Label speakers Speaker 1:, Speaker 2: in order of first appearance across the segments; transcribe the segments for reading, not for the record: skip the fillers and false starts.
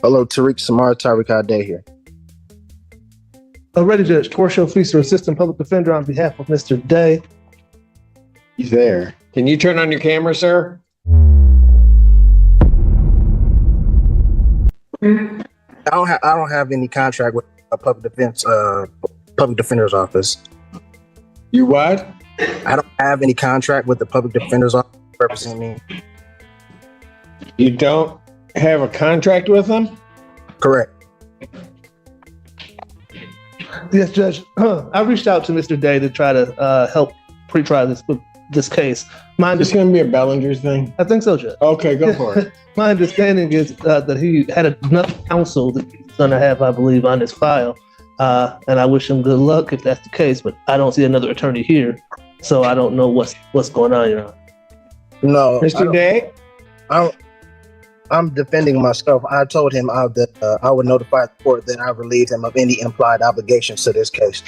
Speaker 1: Hello, Tariq Samar, Tariq Ade here.
Speaker 2: Already, Judge Torshio Feaster, Assistant Public Defender, on behalf of Mr. Day.
Speaker 3: He's there. Can you turn on your camera, sir?
Speaker 1: I don't have any contract with a public defender's office.
Speaker 3: You what?
Speaker 1: I don't have any contract with the public defender's office to represent me.
Speaker 3: You don't have a contract with them?
Speaker 1: Correct.
Speaker 2: Yes, Judge. I reached out to Mr. Day to try to help pre-try this case.
Speaker 3: It's going to be a Bellinger's thing?
Speaker 2: I think so, Judge.
Speaker 3: Okay, go for it.
Speaker 2: My understanding is that he had enough counsel that he's going to have, I believe, on his file. And I wish him good luck if that's the case, but I don't see another attorney here, so I don't know what's going on, Your Honor.
Speaker 1: No,
Speaker 3: Mr. Day?
Speaker 1: I'm defending myself. I told him that I would notify the court that I relieved him of any implied obligations to this case.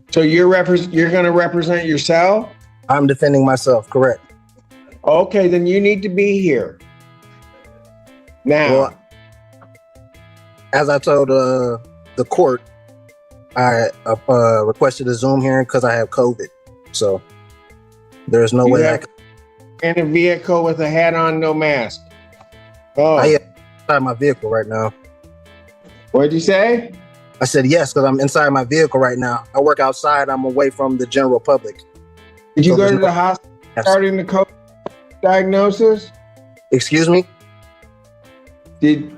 Speaker 3: So you're going to represent yourself?
Speaker 1: I'm defending myself, correct.
Speaker 3: Okay, then you need to be here. Now.
Speaker 1: Well, as I told the court, I requested a Zoom hearing because I have COVID. So there's no way I can.
Speaker 3: In a vehicle with a hat on, no mask. Oh.
Speaker 1: I am inside my vehicle right now.
Speaker 3: What'd you say?
Speaker 1: I said yes, because I'm inside my vehicle right now. I work outside. I'm away from the general public.
Speaker 3: Did you go to the hospital regarding the COVID diagnosis?
Speaker 1: Excuse me?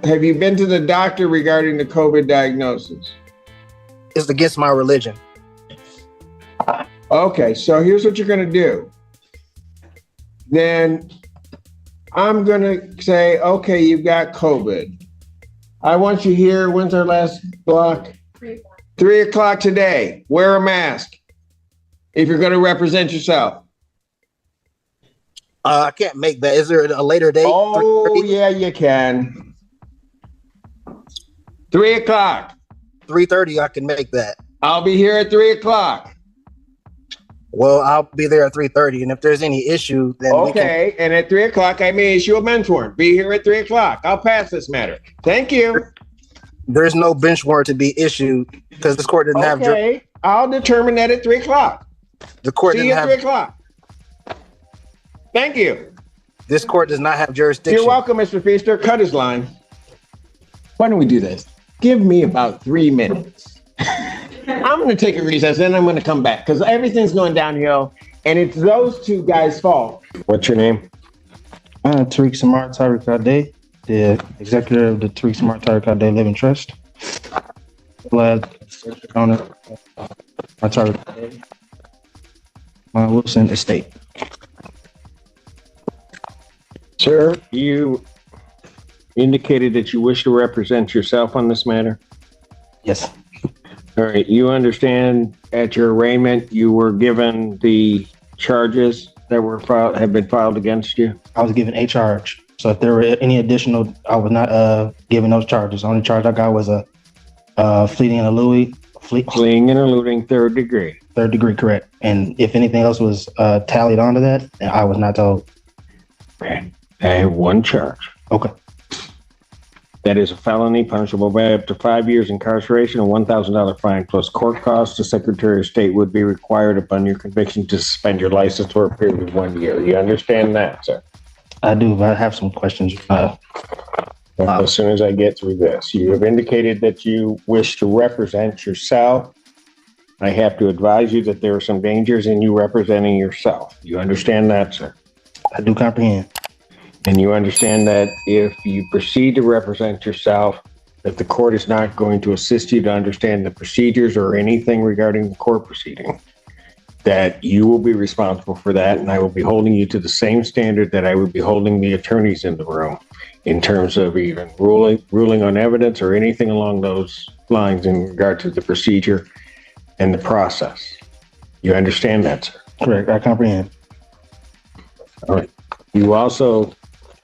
Speaker 3: Have you been to the doctor regarding the COVID diagnosis?
Speaker 1: It's against my religion.
Speaker 3: Okay, so here's what you're going to do. Then I'm going to say, okay, you've got COVID. I want you here. When's our last block? 3 o'clock today. Wear a mask if you're going to represent yourself.
Speaker 1: I can't make that. Is there a later date?
Speaker 3: Oh, yeah, you can. 3 o'clock.
Speaker 1: 3:30, I can make that.
Speaker 3: I'll be here at 3 o'clock.
Speaker 1: Well, I'll be there at 3:30, and if there's any issue, then
Speaker 3: okay. And at 3 o'clock, I may issue a bench warrant. Be here at 3 o'clock. I'll pass this matter. Thank you.
Speaker 1: There's no bench warrant to be issued because this court didn't have.
Speaker 3: Okay, I'll determine that at 3 o'clock.
Speaker 1: The court
Speaker 3: See you at 3 o'clock. Thank you.
Speaker 1: This court does not have jurisdiction.
Speaker 3: You're welcome, Mr. Feaster. Cut his line. Why don't we do this? Give me about 3 minutes. I'm going to take a recess, then I'm going to come back because everything's going downhill, and it's those two guys' fault. What's your name?
Speaker 4: Tariq Samar Tariq Ade, the executive of the Tariq Samar Tariq Ade Living Trust. Glad owner my Tariq Ade, my Wilson Estate.
Speaker 3: Sir, you indicated that you wish to represent yourself on this matter?
Speaker 4: Yes.
Speaker 3: All right. You understand at your arraignment you were given the charges that were have been filed against you?
Speaker 4: I was given a charge. So if there were any additional, I was not given those charges. The only charge I got was a fleeing and eluding.
Speaker 3: Fleeing and eluding, 3rd degree.
Speaker 4: 3rd degree, correct. And if anything else was tallied onto that, I was not told.
Speaker 3: I have 1 charge.
Speaker 4: Okay.
Speaker 3: That is a felony punishable by up to 5 years incarceration and $1,000 fine plus court costs. The Secretary of State would be required upon your conviction to suspend your license for a period of 1 year. You understand that, sir?
Speaker 4: I do, but I have some questions.
Speaker 3: As soon as I get through this, you have indicated that you wish to represent yourself. I have to advise you that there are some dangers in you representing yourself. You understand that, sir?
Speaker 4: I do comprehend.
Speaker 3: And you understand that if you proceed to represent yourself, that the court is not going to assist you to understand the procedures or anything regarding the court proceeding, that you will be responsible for that, and I will be holding you to the same standard that I would be holding the attorneys in the room in terms of even ruling on evidence or anything along those lines in regard to the procedure and the process. You understand that, sir?
Speaker 4: Correct. I comprehend.
Speaker 3: All right. You also...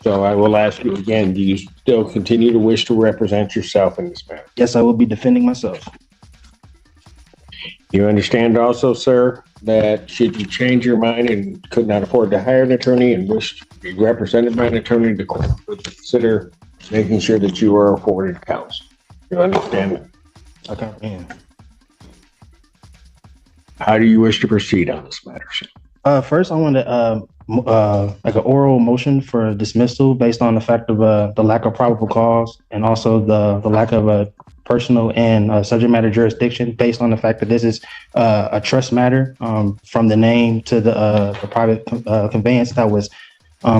Speaker 3: So I will ask you again, do you still continue to wish to represent yourself in this matter?
Speaker 4: Yes, I will be defending myself.
Speaker 3: You understand also, sir, that should you change your mind and could not afford to hire an attorney and wish to be represented by an attorney, the court would consider making sure that you are afforded counsel. You understand?
Speaker 4: I comprehend.
Speaker 3: How do you wish to proceed on this matter, sir?
Speaker 4: First, I want to like an oral motion for dismissal based on the fact of the lack of probable cause and also the lack of a personal and subject matter jurisdiction based on the fact that this is a trust matter from the name to the private conveyance that was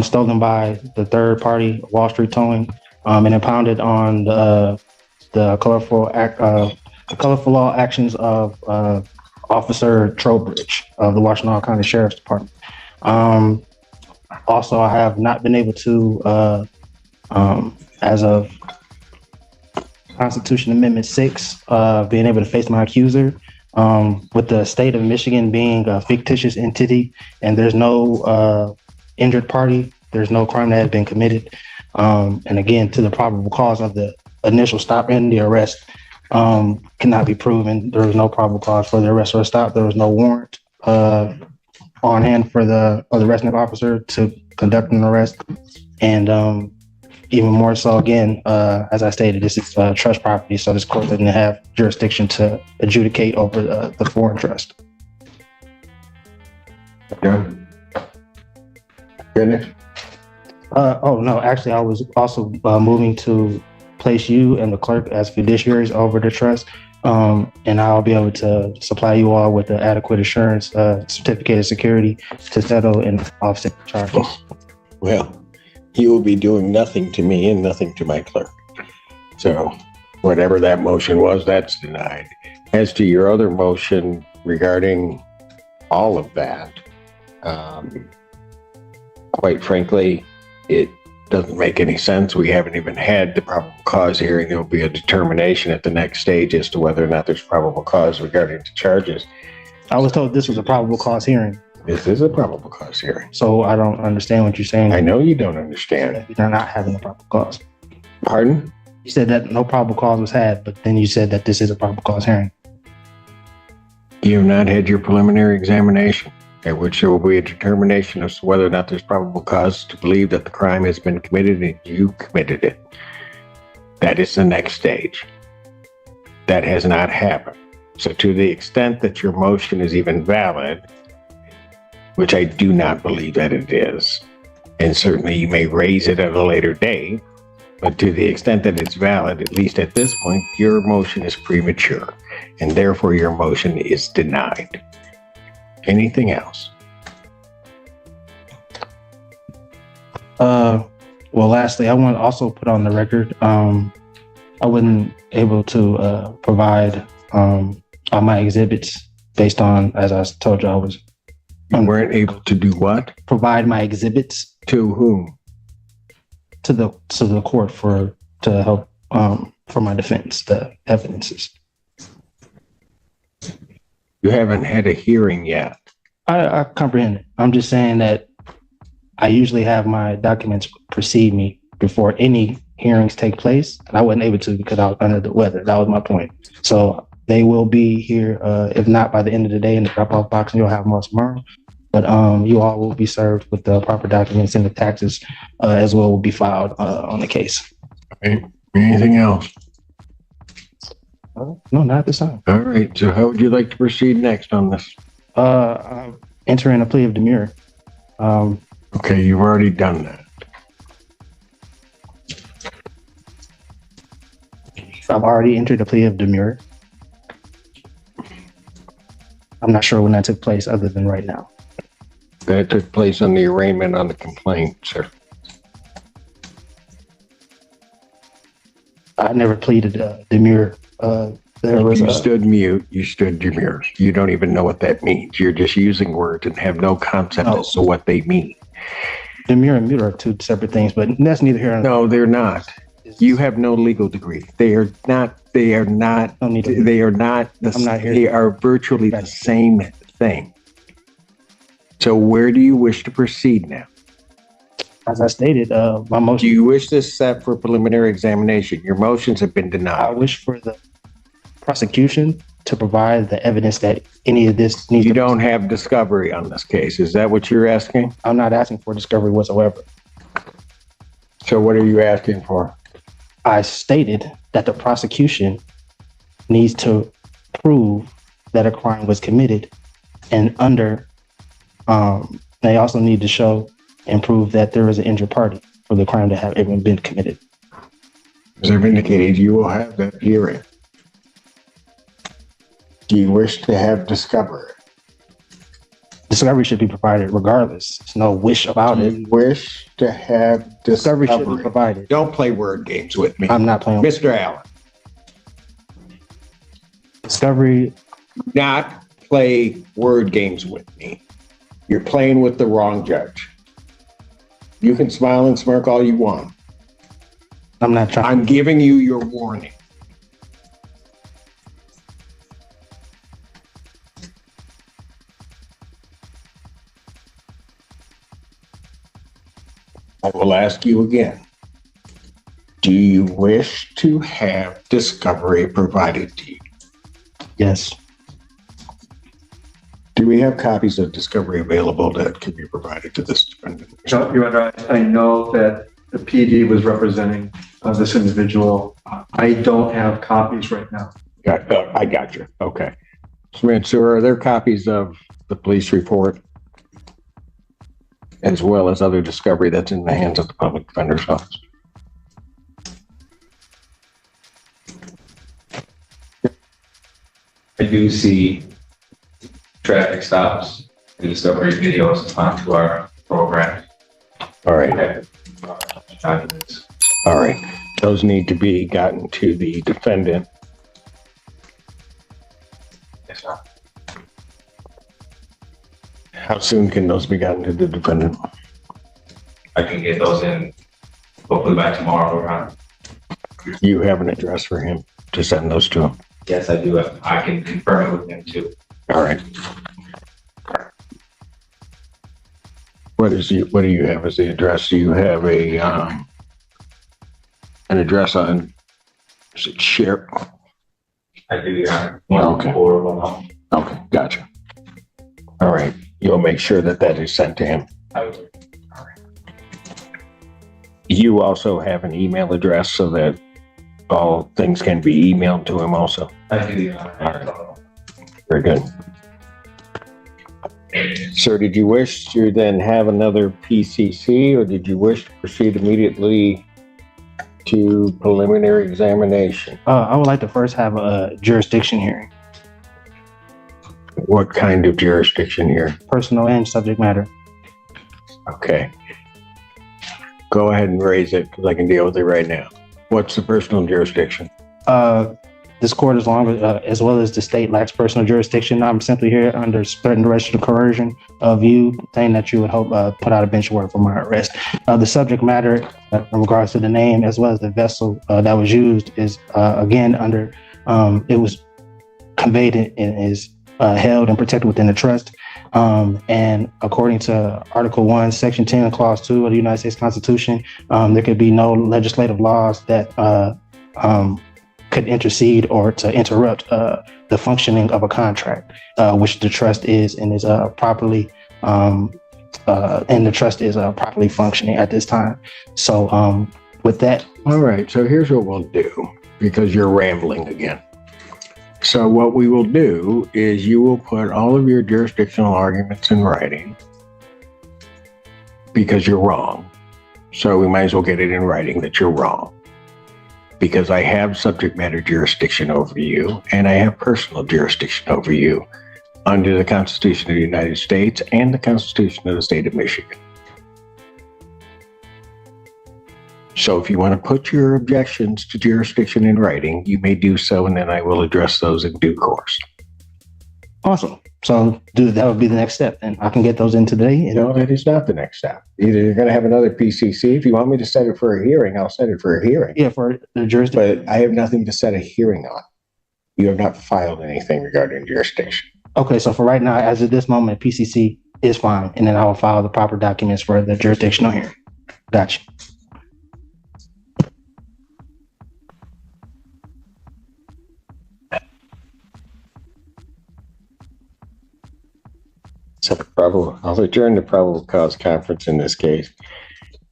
Speaker 4: stolen by the third party, Wall Street Towing, and impounded on the colorful law actions of Officer Trowbridge of the Washtenaw County Sheriff's Department. Also, I have not been able to, as of Constitution Amendment 6, being able to face my accuser. With the state of Michigan being a fictitious entity and there's no injured party, there's no crime that has been committed. And again, to the probable cause of the initial stop and the arrest cannot be proven. There was no probable cause for the arrest or stop. There was no warrant on hand for the arresting officer to conduct an arrest. And even more so, again, as I stated, this is trust property, so this court doesn't have jurisdiction to adjudicate over the foreign trust.
Speaker 3: Done. Finished?
Speaker 4: Oh, no, actually, I was also moving to place you and the clerk as fiduciaries over the trust. And I'll be able to supply you all with the adequate assurance certificate of security to settle and offset charges.
Speaker 3: Well, you will be doing nothing to me and nothing to my clerk. So whatever that motion was, that's denied. As to your other motion regarding all of that, quite frankly, it doesn't make any sense. We haven't even had the probable cause hearing. There will be a determination at the next stage as to whether or not there's probable cause regarding the charges.
Speaker 4: I was told this was a probable cause hearing.
Speaker 3: This is a probable cause hearing.
Speaker 4: So I don't understand what you're saying.
Speaker 3: I know you don't understand.
Speaker 4: You're not having a probable cause.
Speaker 3: Pardon?
Speaker 4: You said that no probable cause was had, but then you said that this is a probable cause hearing.
Speaker 3: You have not had your preliminary examination, at which there will be a determination as to whether or not there's probable cause to believe that the crime has been committed and you committed it. That is the next stage. That has not happened. So to the extent that your motion is even valid, which I do not believe that it is, and certainly you may raise it at a later date, but to the extent that it's valid, at least at this point, your motion is premature, and therefore your motion is denied. Anything else?
Speaker 4: Well, lastly, I want to also put on the record, I wasn't able to provide all my exhibits based on, as I told you, I was.
Speaker 3: You weren't able to do what?
Speaker 4: Provide my exhibits
Speaker 3: To whom?
Speaker 4: to the court to help for my defense, the evidences.
Speaker 3: You haven't had a hearing yet.
Speaker 4: I comprehend it. I'm just saying that I usually have my documents precede me before any hearings take place, and I wasn't able to because I was under the weather. That was my point. So they will be here, if not by the end of the day in the drop-off box, and you'll have them tomorrow. But you all will be served with the proper documents, and the taxes as well will be filed on the case.
Speaker 3: Okay. Anything else?
Speaker 4: No, not at this time.
Speaker 3: All right. So how would you like to proceed next on this?
Speaker 4: I'm entering a plea of demurrer.
Speaker 3: Okay, you've already done that.
Speaker 4: I've already entered a plea of demurrer. I'm not sure when that took place other than right now.
Speaker 3: That took place on the arraignment on the complaint, sir.
Speaker 4: I never pleaded demurrer. There was
Speaker 3: You stood mute. You stood demure. You don't even know what that means. You're just using words and have no concept as to what they mean.
Speaker 4: demurrer and mute are two separate things, but that's neither here nor there.
Speaker 3: No, they're not. You have no legal degree. They are not. They are not.
Speaker 4: Don't need to-
Speaker 3: They are not.
Speaker 4: I'm not here.
Speaker 3: They are virtually the same thing. So where do you wish to proceed now?
Speaker 4: As I stated, my
Speaker 3: Do
Speaker 4: motion,
Speaker 3: you wish this set for preliminary examination? Your motions have been
Speaker 4: I
Speaker 3: denied.
Speaker 4: wish for the prosecution to provide the evidence that any of this needs
Speaker 3: You
Speaker 4: to.
Speaker 3: don't have discovery on this case. Is that what you're asking?
Speaker 4: I'm not asking for discovery whatsoever.
Speaker 3: So what are you asking for?
Speaker 4: I stated that the prosecution needs to prove that a crime was committed, and they also need to show and prove that there is an injured party for the crime to have even been committed.
Speaker 3: As I've indicated, you will have that hearing. Do you wish to have discovery?
Speaker 4: Discovery should be provided regardless. There's no wish about it.
Speaker 3: Do you wish to have discovery?
Speaker 4: Discovery should be provided.
Speaker 3: Don't play word games with me.
Speaker 4: I'm not playing.
Speaker 3: Mr. Allen,
Speaker 4: Discovery.
Speaker 3: not play word games with me. You're playing with the wrong judge. You can smile and smirk all you want.
Speaker 4: I'm not trying.
Speaker 3: I'm giving you your warning. I will ask you again. Do you wish to have discovery provided to you?
Speaker 4: Yes.
Speaker 3: Do we have copies of discovery available that can be provided to this defendant?
Speaker 5: No, Your Honor, I know that the PD was representing this individual. I don't have copies right now.
Speaker 3: I got you. Okay. So are there copies of the police report as well as other discovery that's in the hands of the public defender's office?
Speaker 6: I do see traffic stops and discovery videos onto our program.
Speaker 3: All right.
Speaker 6: Documents.
Speaker 3: All right. Those need to be gotten to the defendant.
Speaker 6: Yes, sir.
Speaker 3: How soon can those be gotten to the defendant?
Speaker 6: I can get those in hopefully by tomorrow, Your Honor.
Speaker 3: You have an address for him to send those to him.
Speaker 6: Yes, I do. I can confirm it with him too.
Speaker 3: All right. What do you have as the address? Do you have an address on, is it share?
Speaker 6: I do, Your Honor.
Speaker 3: Okay.
Speaker 6: 114.
Speaker 3: Okay, gotcha. All right. You'll make sure that that is sent to him.
Speaker 6: I will.
Speaker 3: You also have an email address so that all things can be emailed to him also.
Speaker 6: I do, Your Honor.
Speaker 3: All right. Very good. Sir, did you wish to then have another PCC, or did you wish to proceed immediately to preliminary examination?
Speaker 4: I would like to first have a jurisdiction hearing,
Speaker 3: What kind of jurisdiction here?
Speaker 4: personal and subject matter.
Speaker 3: Okay. Go ahead and raise it because I can deal with it right now. What's the personal jurisdiction?
Speaker 4: This court, as well as the state, lacks personal jurisdiction. I'm simply here under threatened arrest or coercion of you, saying that you would hope put out a bench warrant for my arrest. The subject matter, in regards to the name as well as the vessel that was used, is again under. It was conveyed and is held and protected within the trust. And according to Article 1, Section 10, Clause 2 of the United States Constitution, there could be no legislative laws that could intercede or to interrupt the functioning of a contract, which the trust is and is properly functioning at this time. So with that.
Speaker 3: All right. So here's what we'll do, because you're rambling again. So what we will do is you will put all of your jurisdictional arguments in writing because you're wrong. So we might as well get it in writing that you're wrong, because I have subject matter jurisdiction over you and I have personal jurisdiction over you under the Constitution of the United States and the Constitution of the State of Michigan. So if you want to put your objections to jurisdiction in writing, you may do so, and then I will address those in due course.
Speaker 4: Awesome. So that would be the next step, and I can get those in today.
Speaker 3: No, that is not the next step. Either you're going to have another PCC. If you want me to set it for a hearing, I'll set it for a hearing.
Speaker 4: Yeah, for the jurisdiction.
Speaker 3: But I have nothing to set a hearing on. You have not filed anything regarding jurisdiction.
Speaker 4: Okay, so for right now, as of this moment, PCC is fine, and then I will file the proper documents for the jurisdictional hearing. Gotcha.
Speaker 3: So I'll adjourn the probable cause conference in this case,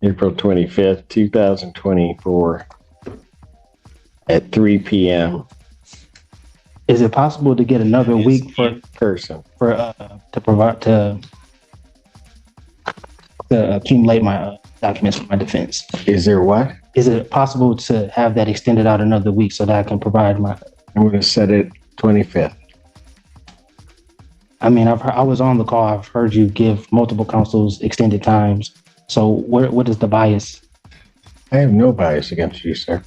Speaker 3: April 25th, 2024 at 3 p.m.
Speaker 4: Is it possible to get another week for
Speaker 3: in person?
Speaker 4: to provide to accumulate my documents for my defense?
Speaker 3: Is there what?
Speaker 4: Is it possible to have that extended out another week so that I can provide my?
Speaker 3: I'm going to set it 25th.
Speaker 4: I mean, I was on the call. I've heard you give multiple counsels extended times. So what is the bias?
Speaker 3: I have no bias against you, sir.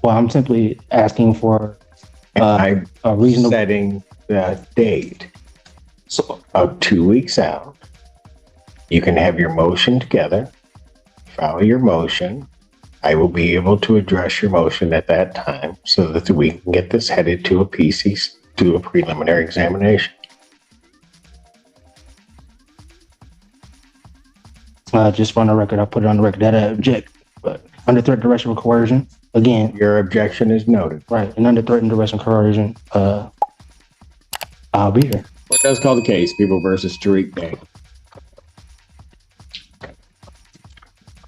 Speaker 4: Well, I'm simply asking for
Speaker 3: I'm
Speaker 4: a reasonable
Speaker 3: setting the date
Speaker 4: So,
Speaker 3: of 2 weeks out. You can have your motion together, file your motion. I will be able to address your motion at that time so that we can get this headed to a PC, to a preliminary examination.
Speaker 4: just on the record, I'll put it on the record that I object, but under threat, duress, or coercion, again,
Speaker 3: Your objection is noted.
Speaker 4: right, and under threat and duress and coercion, I'll be here.
Speaker 3: What does call the case? People versus Tariq Day.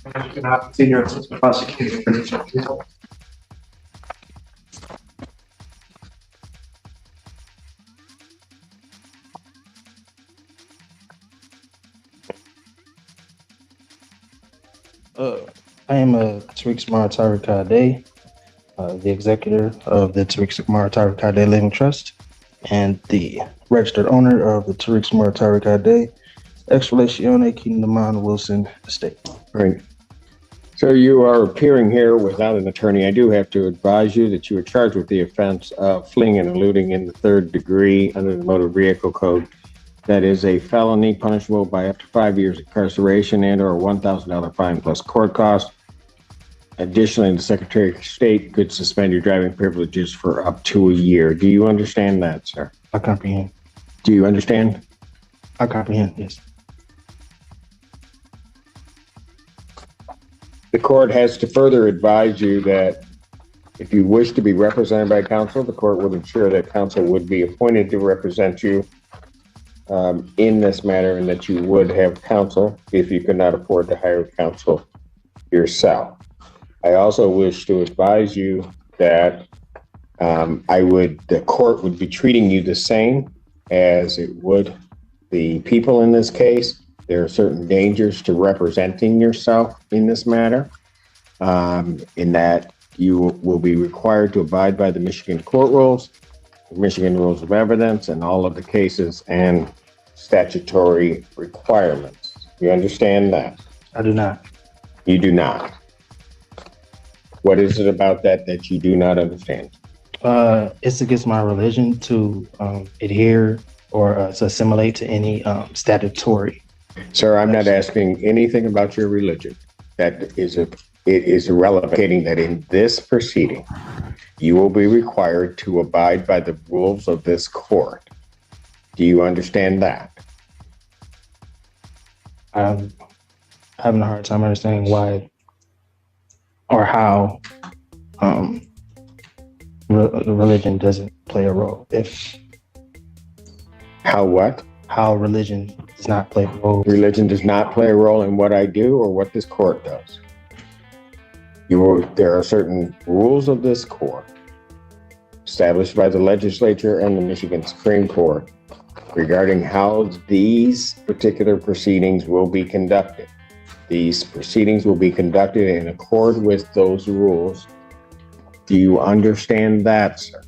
Speaker 5: You cannot senior assistant prosecutor.
Speaker 4: I am Tariq Samar Tariq the executor of the Tariq Samar Tariq Living Trust and the registered owner of the Tariq Samar Tariq ex relatione Kingdom Wilson estate.
Speaker 3: Right. So you are appearing here without an attorney. I do have to advise you that you are charged with the offense of fleeing and eluding in the 3rd degree under the Motor Vehicle Code. That is a felony punishable by up to 5 years incarceration and or a $1,000 fine plus court cost. Additionally, the Secretary of State could suspend your driving privileges for up to a year. Do you understand that, sir?
Speaker 4: I comprehend.
Speaker 3: Do you understand?
Speaker 4: I comprehend, yes.
Speaker 3: The court has to further advise you that if you wish to be represented by counsel, the court would ensure that counsel would be appointed to represent you in this matter, and that you would have counsel if you could not afford to hire counsel yourself. I also wish to advise you that the court would be treating you the same as it would the people in this case. There are certain dangers to representing yourself in this matter, in that you will be required to abide by the Michigan court rules, Michigan rules of evidence, and all of the cases and statutory requirements. You understand that?
Speaker 4: I do not.
Speaker 3: You do not. What is it about that you do not understand?
Speaker 4: It's against my religion to adhere or to assimilate to any statutory.
Speaker 3: Sir, I'm not asking anything about your religion. It is irrelevant that in this proceeding, you will be required to abide by the rules of this court. Do you understand that?
Speaker 4: I'm having a hard time understanding why or how religion doesn't play a role.
Speaker 3: How what?
Speaker 4: How religion does not play a role.
Speaker 3: Religion does not play a role in what I do or what this court does. There are certain rules of this court established by the legislature and the Michigan Supreme Court regarding how these particular proceedings will be conducted. These proceedings will be conducted in accord with those rules. Do you understand that, sir?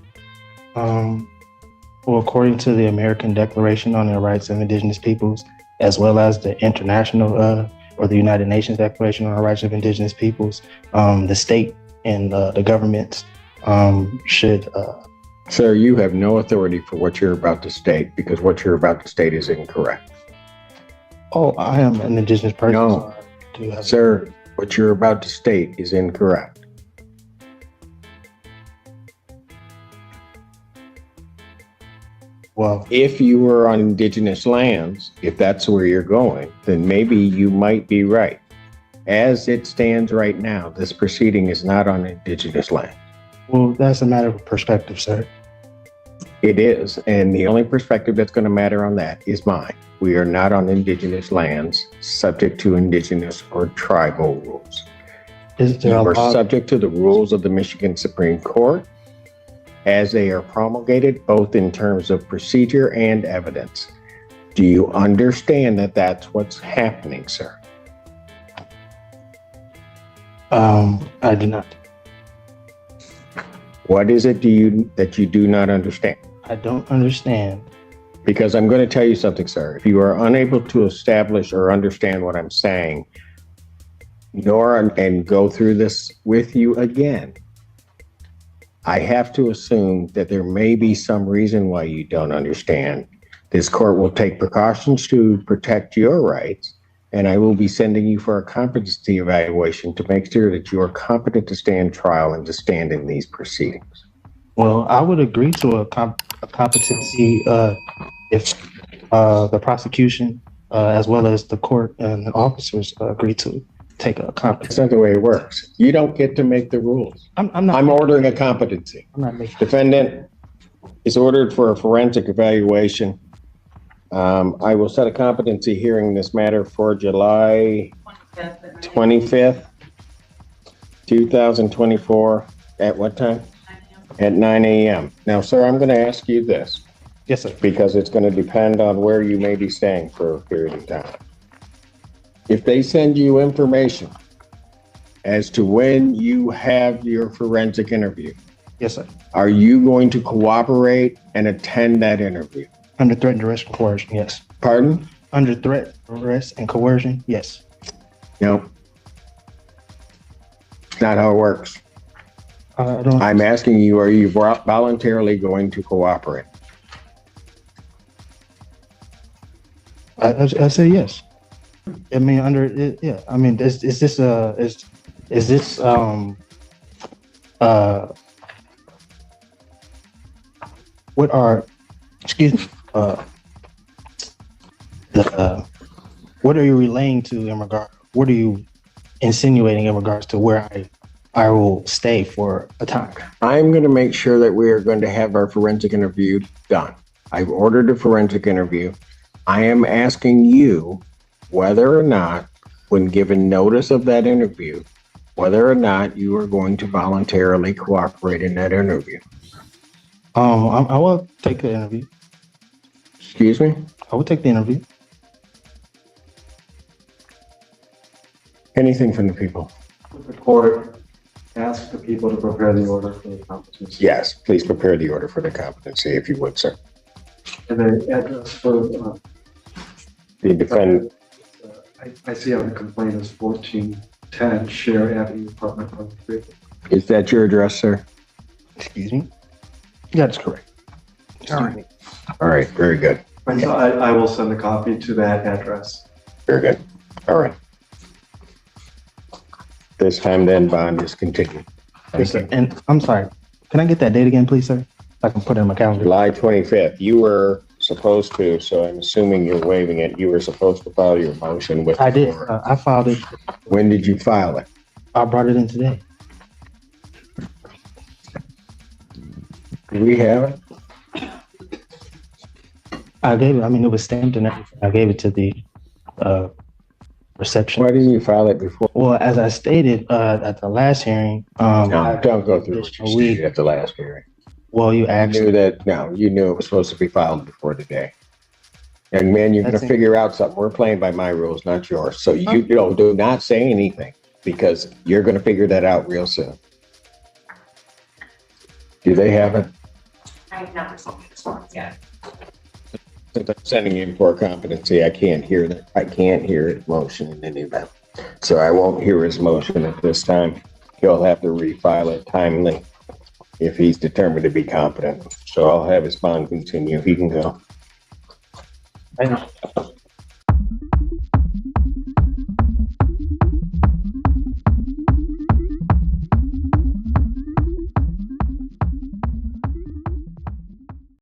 Speaker 4: Well, according to the American Declaration on the Rights of Indigenous Peoples, as well as the international or the United Nations Declaration on the Rights of Indigenous Peoples, the state and the governments should.
Speaker 3: Sir, you have no authority for what you're about to state, because what you're about to state is incorrect.
Speaker 4: Oh, I am an Indigenous person.
Speaker 3: No, sir, what you're about to state is incorrect.
Speaker 4: Well,
Speaker 3: if you were on Indigenous lands, if that's where you're going, then maybe you might be right. As it stands right now, this proceeding is not on Indigenous land.
Speaker 4: Well, that's a matter of perspective, sir.
Speaker 3: It is, and the only perspective that's going to matter on that is mine. We are not on Indigenous lands subject to Indigenous or tribal rules.
Speaker 4: Is there
Speaker 3: You
Speaker 4: a
Speaker 3: are
Speaker 4: law?
Speaker 3: subject to the rules of the Michigan Supreme Court as they are promulgated, both in terms of procedure and evidence. Do you understand that that's what's happening, sir?
Speaker 4: I do not.
Speaker 3: What is it that you do not understand?
Speaker 4: I don't understand.
Speaker 3: Because I'm going to tell you something, sir. If you are unable to establish or understand what I'm saying, and go through this with you again, I have to assume that there may be some reason why you don't understand. This court will take precautions to protect your rights, and I will be sending you for a competency evaluation to make sure that you are competent to stand trial and to stand in these proceedings.
Speaker 4: Well, I would agree to a competency if the prosecution, as well as the court and the officers, agree to take a
Speaker 3: That's
Speaker 4: competency.
Speaker 3: not the way it works. You don't get to make the rules.
Speaker 4: I'm not.
Speaker 3: I'm ordering a competency.
Speaker 4: I'm not making.
Speaker 3: Defendant is ordered for a forensic evaluation. I will set a competency hearing in this matter for July 25th, 2024. At what time? At 9 a.m. Now, sir, I'm going to ask you this
Speaker 4: Yes, sir.
Speaker 3: because it's going to depend on where you may be staying for a period of time. If they send you information as to when you have your forensic interview,
Speaker 4: Yes, sir.
Speaker 3: are you going to cooperate and attend that interview?
Speaker 4: Under threat, duress, and coercion. Yes.
Speaker 3: Pardon?
Speaker 4: Under threat, duress, and coercion. Yes.
Speaker 3: No. It's not how it works.
Speaker 4: I don't.
Speaker 3: I'm asking you, are you voluntarily going to cooperate?
Speaker 4: I say yes. I mean, under it, yeah. I mean, is this what are, excuse me, what are you relaying to in regard? What are you insinuating in regards to where I will stay for a time?
Speaker 3: I'm going to make sure that we are going to have our forensic interview done. I've ordered a forensic interview. I am asking you whether or not, when given notice of that interview, whether or not you are going to voluntarily cooperate in that interview.
Speaker 4: I will take the interview.
Speaker 3: Excuse me?
Speaker 4: I will take the interview.
Speaker 3: Anything from the people?
Speaker 5: The court ask the people to prepare the order for the competency.
Speaker 3: Yes, please prepare the order for the competency if you would, sir.
Speaker 5: And the address for,
Speaker 3: The defendant,
Speaker 5: I see on the complaint is 1410 Share Avenue, apartment 1-3.
Speaker 3: is that your address, sir?
Speaker 4: Excuse me. Yeah, that's correct.
Speaker 3: All right. All right, very good.
Speaker 5: And so I will send a copy to that address.
Speaker 3: Very good. All right. This time then bond is continued.
Speaker 4: Yes, sir. And I'm sorry. Can I get that date again, please, sir? I can put it in my calendar.
Speaker 3: July 25th, you were supposed to, so I'm assuming you're waiving it. You were supposed to file your motion with.
Speaker 4: I
Speaker 3: the
Speaker 4: did.
Speaker 3: court.
Speaker 4: I filed it.
Speaker 3: When did you file it?
Speaker 4: I brought it in today.
Speaker 3: Do we have it?
Speaker 4: I gave it. I mean, it was stamped and everything. I gave it to the reception.
Speaker 3: Why didn't you file it before?
Speaker 4: Well, as I stated at the last hearing,
Speaker 3: No, don't go through what you
Speaker 4: a week.
Speaker 3: stated at the last hearing.
Speaker 4: Well, you
Speaker 3: I
Speaker 4: asked.
Speaker 3: knew that, no, you knew it was supposed to be filed before today. And man, you're
Speaker 4: That's
Speaker 3: gonna
Speaker 4: it.
Speaker 3: figure out something. We're playing by my rules, not yours. So you know, do not say anything because you're gonna figure that out real soon. Do they have it?
Speaker 7: I have not received the response yet.
Speaker 3: Since I'm sending in for a competency, I can't hear that. I can't hear his motion in any event. So I won't hear his motion at this time. He'll have to refile it timely if he's determined to be competent. So I'll have his bond continue. He can go.
Speaker 4: I